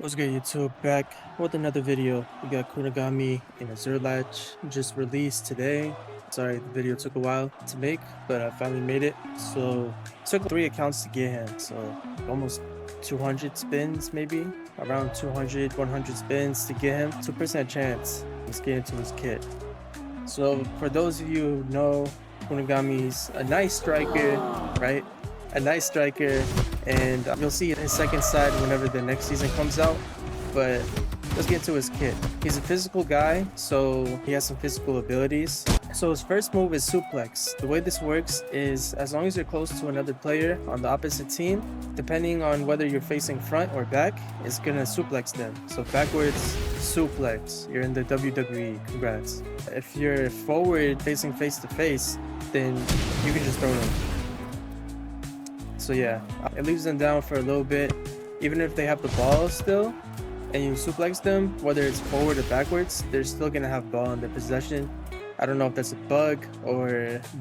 What's good, YouTube? Back with another video. We got Kunigami and Azure Latch just released today. Sorry, the video took a while to make, but I finally made it. So it took 3 accounts to get him, so almost 200 spins, maybe around 200 100 spins to get him. 2% chance he's getting to his kit. So for those of you who know, Kunigami's a nice striker, right? A nice striker, and you'll see his second side whenever the next season comes out. But let's get to his kit. He's a physical guy, so he has some physical abilities. So his first move is Suplex. The way this works is as long as you're close to another player on the opposite team, depending on whether you're facing front or back, it's gonna suplex them. So backwards, suplex. You're in the WWE, congrats. If you're forward facing face to face, then you can just throw them. So yeah, it leaves them down for a little bit. Even if they have the ball still and you suplex them, whether it's forward or backwards, they're still gonna have ball in their possession. I don't know if that's a bug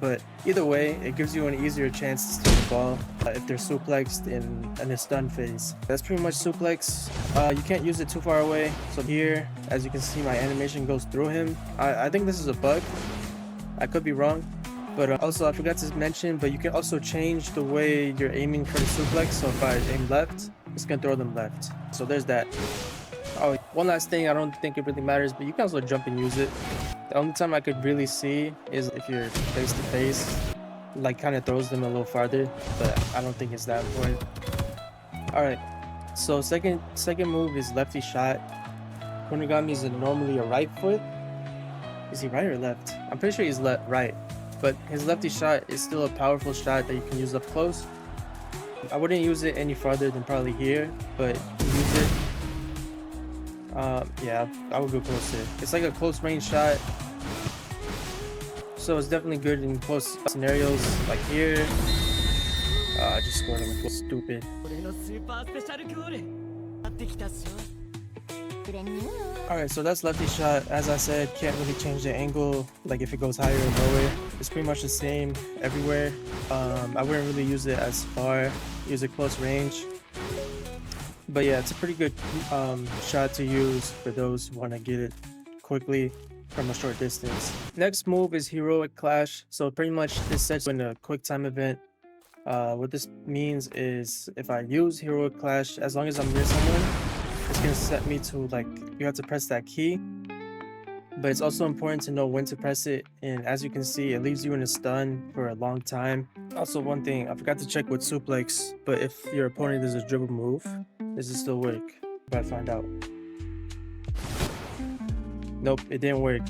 but either way, it gives you an easier chance to steal the ball if they're suplexed in a stun phase. That's pretty much suplex. You can't use it too far away. So here, as you can see, my animation goes through him. I think this is a bug. I could be wrong. But also, I forgot to mention, but you can also change the way you're aiming for the suplex. So if I aim left, it's gonna throw them left. So there's that. Oh, one last thing, I don't think it really matters, but you can also jump and use it. The only time I could really see is if you're face to face, like kind of throws them a little farther, but I don't think it's that important. All right, so second move is Lefty shot. Kunigami is normally a right foot. Is he right or left? I'm pretty sure he's right. But his lefty shot is still a powerful shot that you can use up close. I wouldn't use it any farther than probably here, but you can use it. Yeah, I would go closer. It's like a close range shot, so it's definitely good in close scenarios like here. I just scored him. Stupid. Alright, so that's lefty shot. As I said, can't really change the angle, like if it goes higher or lower. It's pretty much the same everywhere. I wouldn't really use it as far, use it close range. But yeah, it's a pretty good shot to use for those who want to get it quickly from a short distance. Next move is Heroic Clash. So pretty much this sets in a quick time event. What this means is if I use Heroic Clash, as long as I'm near someone, it's gonna set me to, like, you have to press that key, but it's also important to know when to press it. And as you can see, it leaves you in a stun for a long time. Also, one thing I forgot to check with Suplex, but if your opponent does a dribble move, does it still work? If I find out. Nope, it didn't work.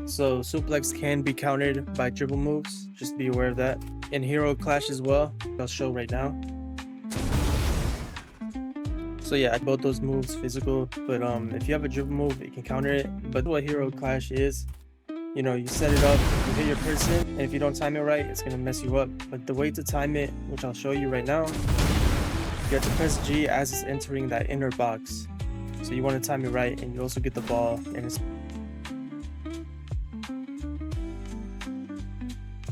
So Suplex can be countered by dribble moves, just be aware of that. And Hero Clash as well, I'll show right now. So yeah, both those moves physical, but if you have a dribble move, it can counter it. But what Hero Clash is, you know, you set it up, you hit your person, and if you don't time it right, it's gonna mess you up. But the way to time it, which I'll show you right now, you have to press G as it's entering that inner box. So you want to time it right, and you also get the ball. And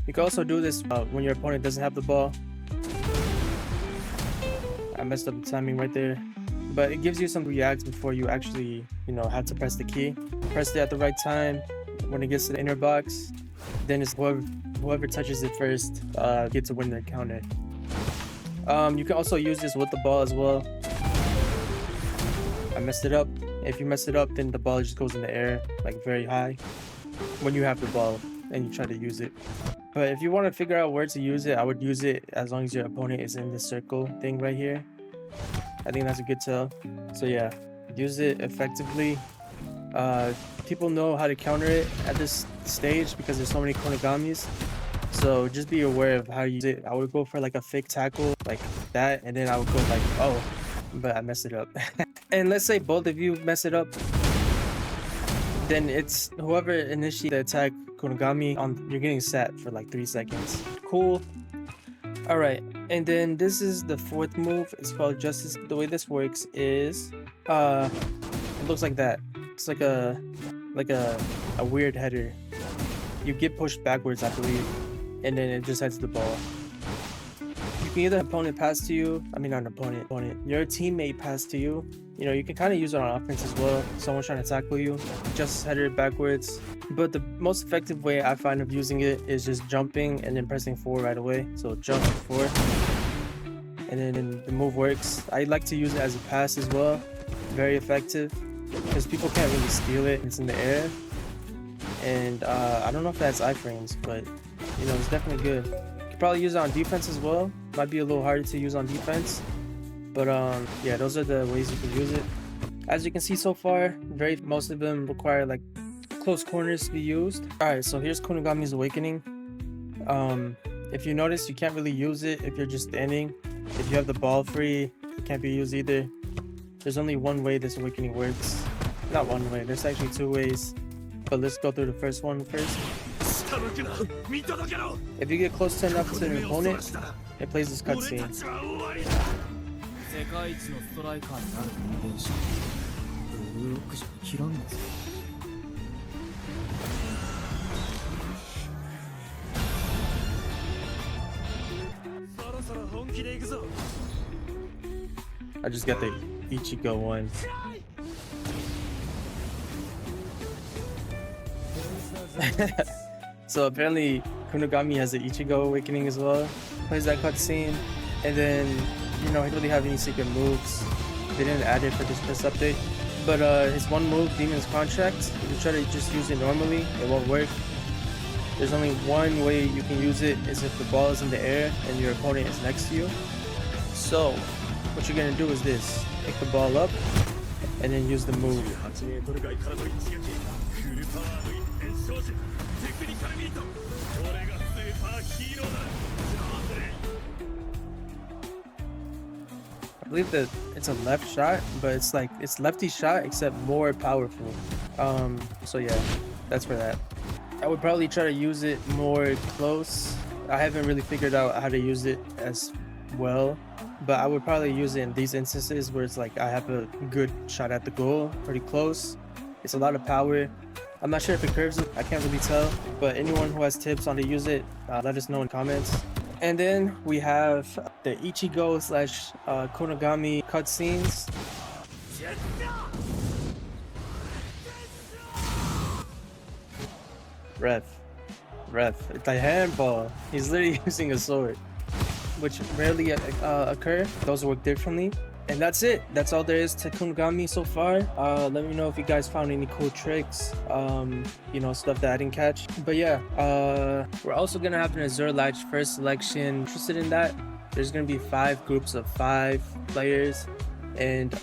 you can also do this when your opponent doesn't have the ball. I messed up the timing right there. But it gives you some react before you actually, you know, have to press the key. Press it at the right time. When it gets to the inner box, then it's whoever touches it first gets to win their counter. You can also use this with the ball as well. I messed it up. If you mess it up, then the ball just goes in the air, like very high, when you have the ball and you try to use it. But if you want to figure out where to use it, I would use it as long as your opponent is in this circle thing right here. I think that's a good tell. So yeah, use it effectively. People know how to counter it at this stage because there's so many Kunagamis. So just be aware of how you use it. I would go for like a fake tackle like that, and then I would go like, oh, but I messed it up. And let's say both of you mess it up, then it's whoever initiates the attack, Kunigami, you're getting set for like 3 seconds. Cool. All right, and then this is the fourth move. It's called Justice. The way this works is it looks like that. It's like a weird header. You get pushed backwards, I believe, and then it just heads the ball. You You can either opponent pass to you, I mean not an opponent, your teammate pass to you. You know, you can kind of use it on offense as well. Someone's trying to tackle you, just header it backwards. But the most effective way I find of using it is just jumping and then pressing 4 right away. So jump 4, and then the move works. I like to use it as a pass as well. Very effective because people can't really steal it. It's in the air, and I don't know if that's iframes, but you know, it's definitely good. You could probably use it on defense as well. Might be a little harder to use on defense, but yeah, those are the ways you can use it. As you can see so far, most of them require like close corners to be used. All right, so here's Kunigami's Awakening. If you notice, you can't really use it if you're just standing. If you have the ball free, it can't be used either. There's only one way this awakening works. Not one way, there's actually 2 ways. But let's go through the first one first. If you get close enough to an opponent, it plays this cutscene. I just got the Ichigo one. So apparently Kunigami has the Ichigo Awakening as well. Plays that cutscene, and then you know, he doesn't really have any secret moves. They didn't add it for this first update. But his one move, Demon's Contract, if you try to just use it normally, it won't work. There's only one way you can use it, is if the ball is in the air and your opponent is next to you. So what you're gonna do is this: pick the ball up and then use the move. I believe that it's a left shot, but it's like it's Lefty shot except more powerful. So yeah, that's for that. I would probably try to use it more close. I haven't really figured out how to use it as well, but I would probably use it in these instances where it's like I have a good shot at the goal, pretty close. It's a lot of power. I'm not sure if it curves it, I can't really tell, but anyone who has tips on how to use it, let us know in comments. And then we have the Ichigo slash Kunagami cutscenes. Ref, it's a handball. He's literally using a sword, which rarely occur. Those work differently. And that's it. That's all there is to Kunigami so far. Let me know if you guys found any cool tricks, you know, stuff that I didn't catch. But yeah, we're also gonna have an Azure Latch first selection. Interested in that? There's gonna be 5 groups of 5 players, and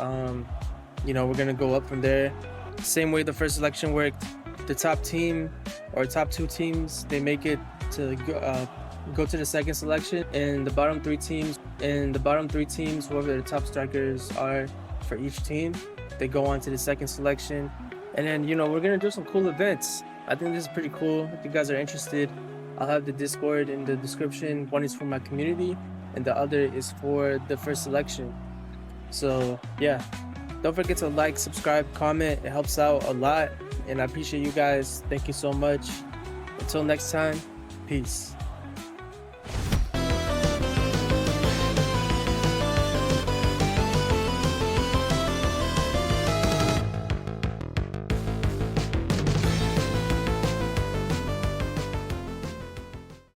you know, we're gonna go up from there. Same way the first selection worked. The top team or top 2 teams, they make it to go to the second selection, and the bottom 3 teams, whoever the top strikers are for each team, they go on to the second selection. And then, you know, we're gonna do some cool events. I think this is pretty cool. If you guys are interested, I'll have the Discord in the description. One is for my community and the other is for the first selection. So yeah, don't forget to like, subscribe, comment. It helps out a lot, and I appreciate you guys. Thank you so much. Until next time, peace.